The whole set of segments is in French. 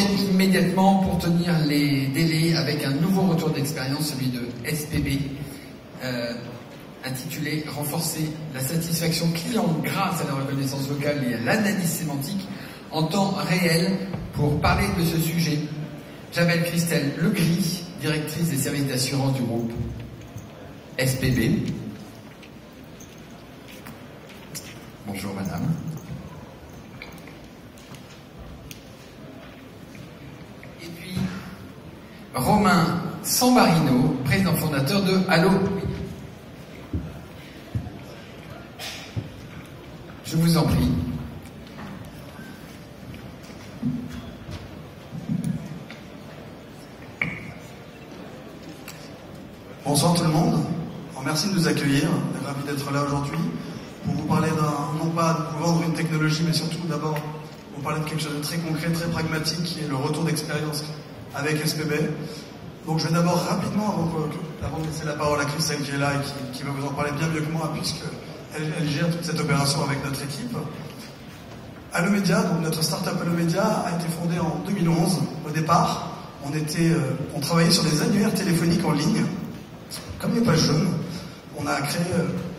enchaîne immédiatement pour tenir les délais avec un nouveau retour d'expérience, celui de SPB, intitulé « Renforcer la satisfaction client grâce à la reconnaissance vocale et à l'analyse sémantique en temps réel ». Pour parler de ce sujet, j'appelle Christelle Legris, directrice des services d'assurance du groupe SPB. Bonjour madame. Et puis Romain Sambarino, président fondateur de Allo. Je vous en prie. Bonsoir tout le monde. Alors, merci de nous accueillir. On est ravis d'être là aujourd'hui pour vous parler non pas de vous vendre une technologie, mais surtout d'abord vous parler de quelque chose de très concret, très pragmatique, qui est le retour d'expérience avec SPB. Donc je vais d'abord rapidement, avant de laisser la parole à Christelle qui est là et qui va vous en parler bien mieux que moi, puisqu'elle gère toute cette opération avec notre équipe. Allomédia, donc notre start-up Allomédia, a été fondée en 2011. Au départ, on travaillait sur des annuaires téléphoniques en ligne. Comme les pages jaunes, on a créé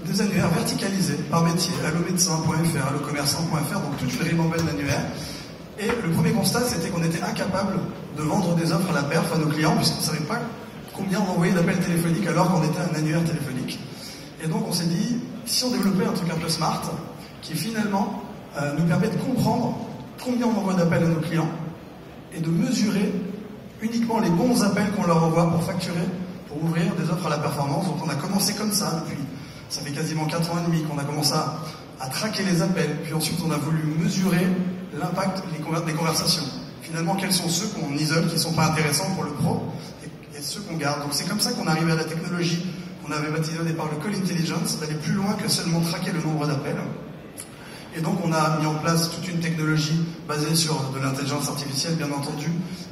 des annuaires verticalisés par métier, allomédecin.fr, allocommerçant.fr, donc toute une ribambelle d'annuaires. Et le premier constat, c'était qu'on était incapable de vendre des offres à la perf à nos clients, puisqu'on ne savait pas combien on envoyait d'appels téléphoniques alors qu'on était un annuaire téléphonique. Et donc on s'est dit, si on développait un truc un peu smart, qui finalement nous permet de comprendre combien on envoie d'appels à nos clients, et de mesurer uniquement les bons appels qu'on leur envoie pour facturer, pour ouvrir des offres à la performance. Donc on a commencé comme ça, depuis, ça fait quasiment 4 ans et demi qu'on a commencé à traquer les appels, puis ensuite on a voulu mesurer l'impact des conversations. Finalement, quels sont ceux qu'on isole, qui ne sont pas intéressants pour le pro, et ceux qu'on garde. Donc c'est comme ça qu'on est arrivé à la technologie qu'on avait baptisée au départ le Call Intelligence, d'aller plus loin que seulement traquer le nombre d'appels. Et donc on a mis en place toute une technologie basée sur de l'intelligence artificielle, bien entendu,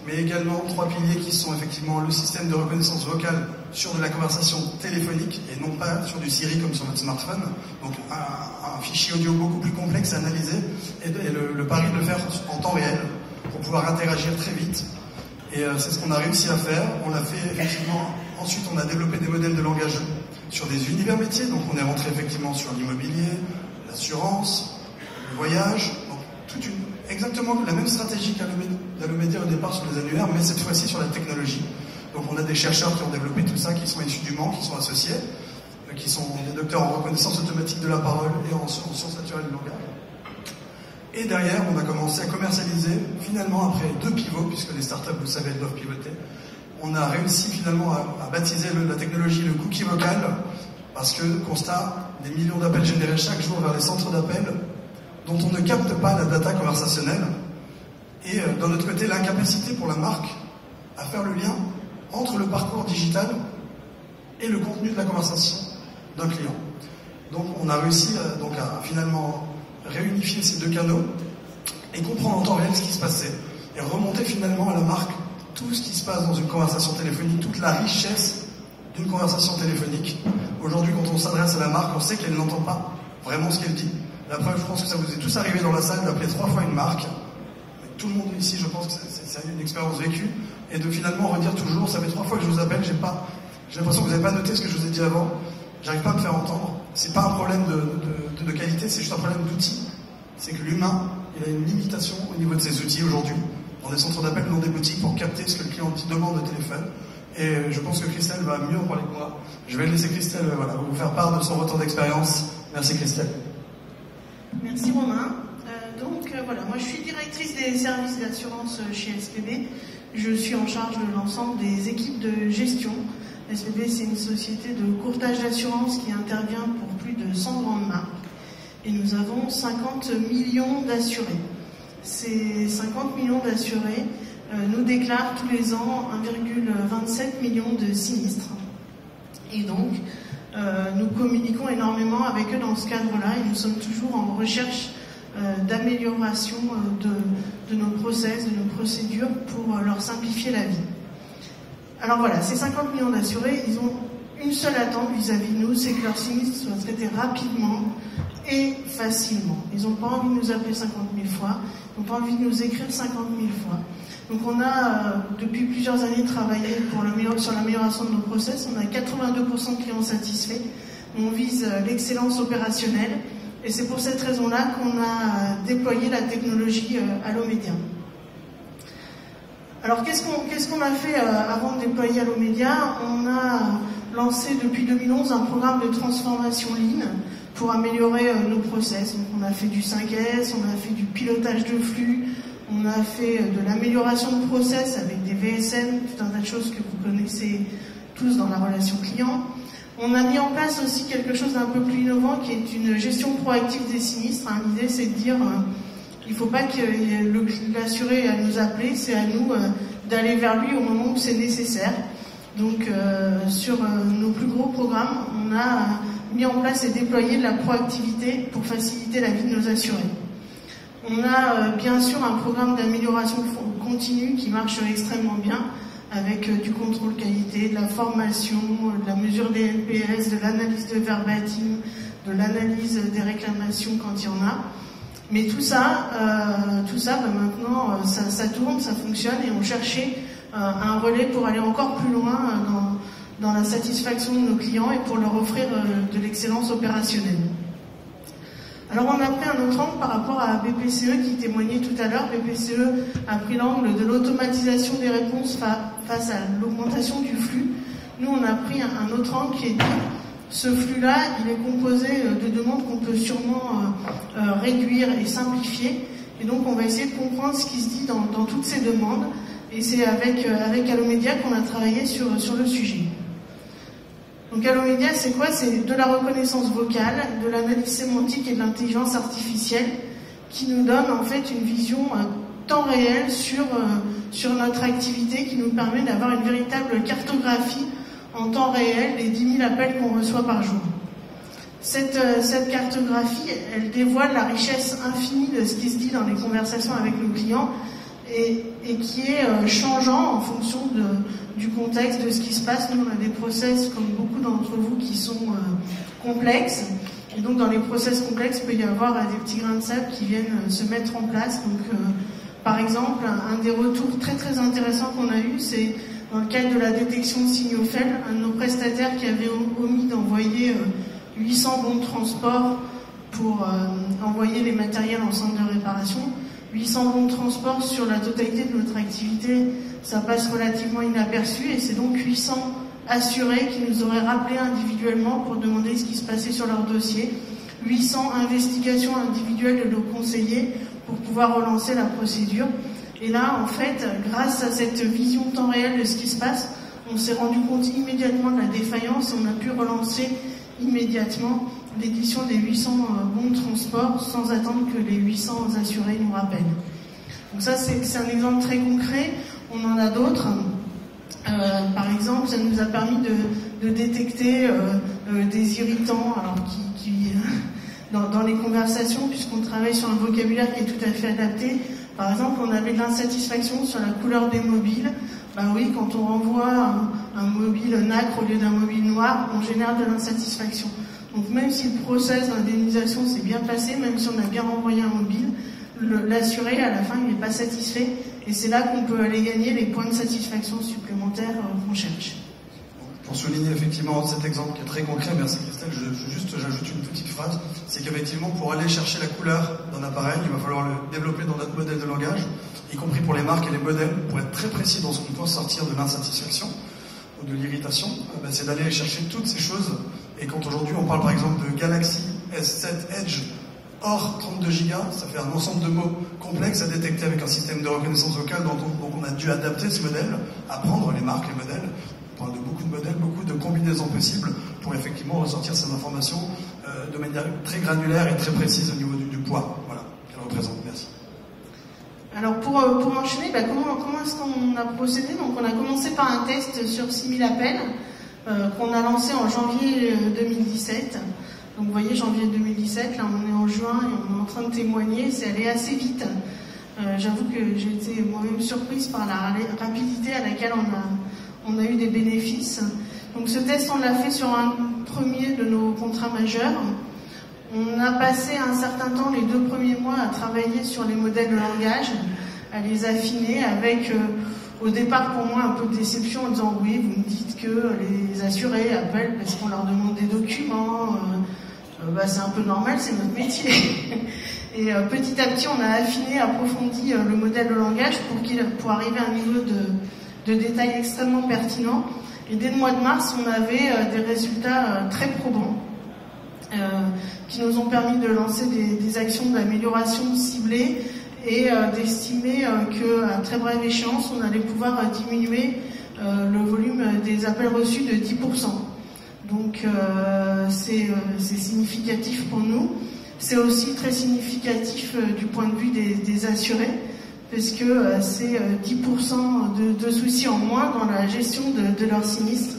mais également 3 piliers qui sont effectivement le système de reconnaissance vocale sur de la conversation téléphonique et non pas sur du Siri comme sur notre smartphone. Donc un fichier audio beaucoup plus complexe à analyser et le pari de le faire en temps réel pour pouvoir interagir très vite. Et c'est ce qu'on a réussi à faire. On l'a fait effectivement. Ensuite, on a développé des modèles de langage sur des univers métiers. Donc on est rentré effectivement sur l'immobilier, l'assurance, le voyage, donc exactement la même stratégie qu'Allomédia au départ sur les annuaires, mais cette fois-ci sur la technologie. Donc on a des chercheurs qui ont développé tout ça, qui sont issus du Mans, qui sont associés, qui sont des docteurs en reconnaissance automatique de la parole et en sciences naturelles du langage. Et derrière, on a commencé à commercialiser, finalement après 2 pivots, puisque les startups, vous savez, elles doivent pivoter, on a réussi finalement à baptiser la technologie le cookie vocal, parce que, constat, des millions d'appels générés chaque jour vers les centres d'appels, dont on ne capte pas la data conversationnelle, et d'un autre côté, l'incapacité pour la marque à faire le lien entre le parcours digital et le contenu de la conversation d'un client. Donc on a réussi à finalement réunifier ces 2 canaux et comprendre en temps réel ce qui se passait, et remonter finalement à la marque tout ce qui se passe dans une conversation téléphonique, toute la richesse d'une conversation téléphonique. Aujourd'hui, quand on s'adresse à la marque, on sait qu'elle n'entend pas vraiment ce qu'elle dit. La preuve, je pense que ça vous est tous arrivé dans la salle d'appeler 3 fois une marque. Tout le monde ici, je pense que c'est une expérience vécue. Et de finalement redire toujours, ça fait 3 fois que je vous appelle, j'ai l'impression que vous n'avez pas noté ce que je vous ai dit avant. J'arrive pas à me faire entendre. C'est pas un problème de qualité, c'est juste un problème d'outils. C'est que l'humain, il a une limitation au niveau de ses outils aujourd'hui. Dans des centres d'appel, dans des boutiques, pour capter ce que le client demande au téléphone. Et je pense que Christelle va mieux en parler que moi. Je vais laisser Christelle vous faire part de son retour d'expérience. Merci Christelle. Merci Romain. Moi je suis directrice des services d'assurance chez SPB. Je suis en charge de l'ensemble des équipes de gestion. SPB, c'est une société de courtage d'assurance qui intervient pour plus de 100 grandes marques. Et nous avons 50 millions d'assurés. Ces 50 millions d'assurés nous déclarent tous les ans 1,27 million de sinistres. Et donc, nous communiquons énormément avec eux dans ce cadre-là et nous sommes toujours en recherche d'amélioration de nos process, de nos procédures pour leur simplifier la vie. Alors voilà, ces 50 millions d'assurés, ils ont une seule attente vis-à-vis de nous, c'est que leur sinistre soit traité rapidement et facilement. Ils n'ont pas envie de nous appeler 50 000 fois, ils n'ont pas envie de nous écrire 50 000 fois. Donc on a, depuis plusieurs années, travaillé sur l'amélioration de nos process. On a 82% de clients satisfaits. On vise l'excellence opérationnelle. Et c'est pour cette raison-là qu'on a déployé la technologie Allomédia. Alors qu'est-ce qu'on a fait avant de déployer Allomédia? On a lancé depuis 2011 un programme de transformation Lean pour améliorer nos process. Donc on a fait du 5S, on a fait du pilotage de flux, on a fait de l'amélioration de process avec des VSM, tout un tas de choses que vous connaissez tous dans la relation client. On a mis en place aussi quelque chose d'un peu plus innovant qui est une gestion proactive des sinistres. L'idée c'est de dire il ne faut pas que l'assuré à nous appeler, c'est à nous d'aller vers lui au moment où c'est nécessaire. Donc sur nos plus gros programmes, on a mis en place et déployé de la proactivité pour faciliter la vie de nos assurés. On a bien sûr un programme d'amélioration continue qui marche extrêmement bien, avec du contrôle qualité, de la formation, de la mesure des NPS, de l'analyse de verbatim, de l'analyse des réclamations quand il y en a. Mais tout ça maintenant, ça tourne, ça fonctionne, et on cherchait un relais pour aller encore plus loin dans la satisfaction de nos clients et pour leur offrir de l'excellence opérationnelle. Alors on a pris un autre angle par rapport à BPCE qui témoignait tout à l'heure. BPCE a pris l'angle de l'automatisation des réponses face à l'augmentation du flux. Nous on a pris un autre angle qui est dit, ce flux-là, il est composé de demandes qu'on peut sûrement réduire et simplifier. Et donc on va essayer de comprendre ce qui se dit dans toutes ces demandes. Et c'est avec Allomédia qu'on a travaillé sur le sujet. Donc Allomédia, c'est quoi? C'est de la reconnaissance vocale, de l'analyse sémantique et de l'intelligence artificielle qui nous donne en fait une vision temps réel sur notre activité, qui nous permet d'avoir une véritable cartographie en temps réel des 10 000 appels qu'on reçoit par jour. Cette cartographie, elle dévoile la richesse infinie de ce qui se dit dans les conversations avec nos clients et qui est changeant en fonction du contexte, de ce qui se passe. Nous, on a des process, comme beaucoup d'entre vous, qui sont complexes. Et donc, dans les process complexes, il peut y avoir des petits grains de sable qui viennent se mettre en place. Donc, par exemple, un des retours très très intéressants qu'on a eu, c'est dans le cadre de la détection de signaux faibles, un de nos prestataires qui avait omis d'envoyer 800 bons de transport pour envoyer les matériels en centre de réparation. 800 bons de transport sur la totalité de notre activité, ça passe relativement inaperçu, et c'est donc 800 assurés qui nous auraient rappelé individuellement pour demander ce qui se passait sur leur dossier, 800 investigations individuelles de nos conseillers pour pouvoir relancer la procédure. Et là, en fait, grâce à cette vision temps réel de ce qui se passe, on s'est rendu compte immédiatement de la défaillance et on a pu relancer immédiatement l'édition des 800 bons de transport sans attendre que les 800 assurés nous rappellent. Donc ça, c'est un exemple très concret. On en a d'autres. Par exemple, ça nous a permis de détecter des irritants alors dans les conversations, puisqu'on travaille sur un vocabulaire qui est tout à fait adapté. Par exemple, on avait de l'insatisfaction sur la couleur des mobiles. Ben oui, quand on renvoie un mobile nacre au lieu d'un mobile noir, on génère de l'insatisfaction. Donc même si le process d'indemnisation s'est bien passé, même si on a bien renvoyé un mobile, l'assuré, à la fin, il n'est pas satisfait. Et c'est là qu'on peut aller gagner les points de satisfaction supplémentaires qu'on cherche. Pour souligner effectivement cet exemple qui est très concret, merci Christelle, j'ajoute une petite phrase, c'est qu'effectivement pour aller chercher la couleur d'un appareil, il va falloir le développer dans notre modèle de langage, y compris pour les marques et les modèles, pour être très précis dans ce qu'on peut sortir de l'insatisfaction ou de l'irritation, c'est d'aller chercher toutes ces choses. Et quand aujourd'hui on parle par exemple de Galaxy S7 Edge hors 32 Go, ça fait un ensemble de mots complexes à détecter avec un système de reconnaissance vocale, donc on a dû adapter ce modèle, apprendre les marques, les modèles, de beaucoup de modèles, beaucoup de combinaisons possibles pour effectivement ressortir ces informations de manière très granulaire et très précise au niveau du poids, voilà, qu'elle représente. Merci. Alors pour enchaîner, comment est-ce qu'on a procédé? Donc on a commencé par un test sur 6000 appels qu'on a lancé en janvier 2017. Donc vous voyez, janvier 2017, là on est en juin et on est en train de témoigner, c'est allé assez vite. J'avoue que j'ai été moi-même surprise par la rapidité à laquelle on a eu des bénéfices. Donc ce test, on l'a fait sur un premier de nos contrats majeurs. On a passé un certain temps, les 2 premiers mois, à travailler sur les modèles de langage, à les affiner avec, au départ pour moi, un peu de déception en disant oui, vous me dites que les assurés appellent parce qu'on leur demande des documents, c'est un peu normal, c'est notre métier. Et petit à petit, on a affiné, approfondi le modèle de langage pour arriver à un niveau de détail extrêmement pertinent. Et dès le mois de mars, on avait des résultats très probants qui nous ont permis de lancer des actions d'amélioration ciblées et d'estimer qu'à très brève échéance, on allait pouvoir diminuer le volume des appels reçus de 10%. Donc c'est significatif pour nous. C'est aussi très significatif du point de vue des assurés, parce que c'est 10% de soucis en moins dans la gestion de leurs sinistres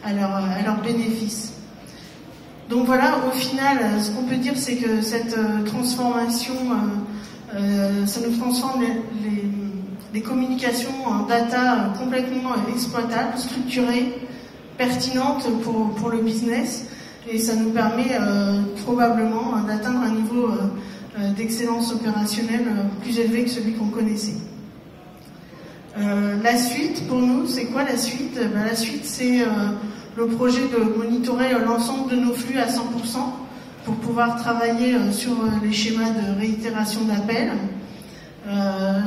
à leur bénéfice. Donc voilà, au final, ce qu'on peut dire, c'est que cette transformation, ça nous transforme les communications en data complètement exploitables, structurées, pertinentes pour le business, et ça nous permet probablement d'atteindre un niveau d'excellence opérationnelle plus élevé que celui qu'on connaissait. La suite, pour nous, c'est quoi la suite? La suite, c'est le projet de monitorer l'ensemble de nos flux à 100% pour pouvoir travailler sur les schémas de réitération d'appels.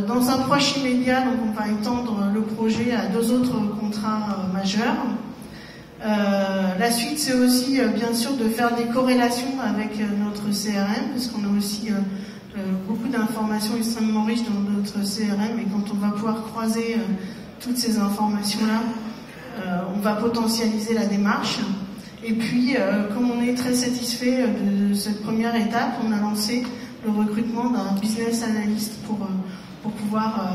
Dans un proche immédiat, donc on va étendre le projet à 2 autres contrats majeurs. La suite, c'est aussi bien sûr de faire des corrélations avec notre CRM, parce qu'on a aussi beaucoup d'informations extrêmement riches dans notre CRM, et quand on va pouvoir croiser toutes ces informations-là, on va potentialiser la démarche. Et puis, comme on est très satisfait de cette première étape, on a lancé le recrutement d'un business analyst pour pouvoir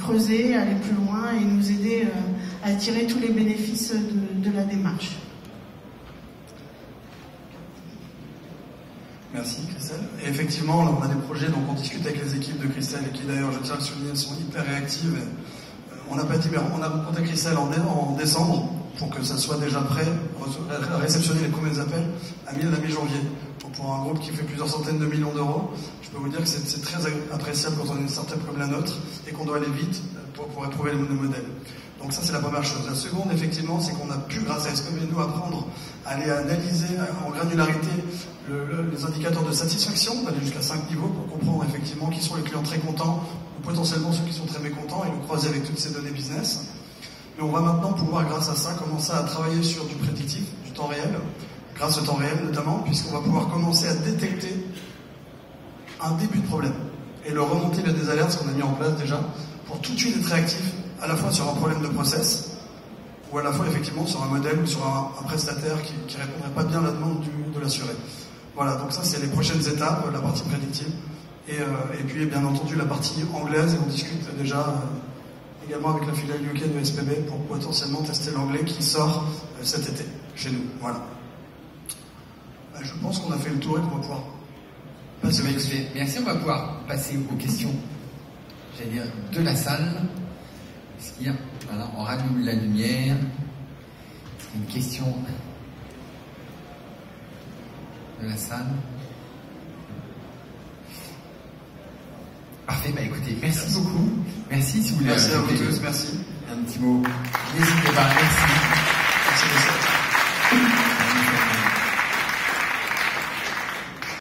creuser, aller plus loin et nous aider à tirer tous les bénéfices de la démarche. Merci Christelle. Et effectivement, là, on a des projets, donc on discute avec les équipes de Christelle, et qui d'ailleurs, je tiens à le souligner, elles sont hyper réactives. On a rencontré Christelle en décembre pour que ça soit déjà prêt à réceptionner les premiers appels à la mi-janvier. Donc pour un groupe qui fait plusieurs centaines de millions d'euros, je peux vous dire que c'est très appréciable quand on a une startup comme la nôtre et qu'on doit aller vite pour approuver les modèles. Donc ça, c'est la première chose. La seconde, effectivement, c'est qu'on a pu, grâce à SPB, nous, apprendre à aller analyser en granularité les indicateurs de satisfaction, d'aller jusqu'à 5 niveaux pour comprendre effectivement qui sont les clients très contents ou potentiellement ceux qui sont très mécontents, et le croiser avec toutes ces données business. Mais on va maintenant pouvoir, grâce à ça, commencer à travailler sur du prédictif, du temps réel, grâce au temps réel notamment, puisqu'on va pouvoir commencer à détecter un début de problème et le remonter vers des alertes qu'on a mis en place déjà pour tout de suite être réactif à la fois sur un problème de process ou à la fois effectivement sur un modèle ou sur un prestataire qui ne répondrait pas bien à la demande de l'assuré. Voilà, donc ça c'est les prochaines étapes, la partie prédictive et puis bien entendu la partie anglaise, et on discute déjà également avec la filiale UK de SPB pour potentiellement tester l'anglais qui sort cet été chez nous. Voilà. Je pense qu'on a fait le tour et qu'on va pouvoir passer aux questions. Merci, on va pouvoir passer aux questions, j'allais dire, de la salle. Est-ce qu'il y a, voilà, on rallume la lumière. Une question de la salle. Parfait, écoutez, merci beaucoup. Merci si vous voulez. Merci à vous tous, merci. Un petit mot. N'hésitez pas, merci. Merci.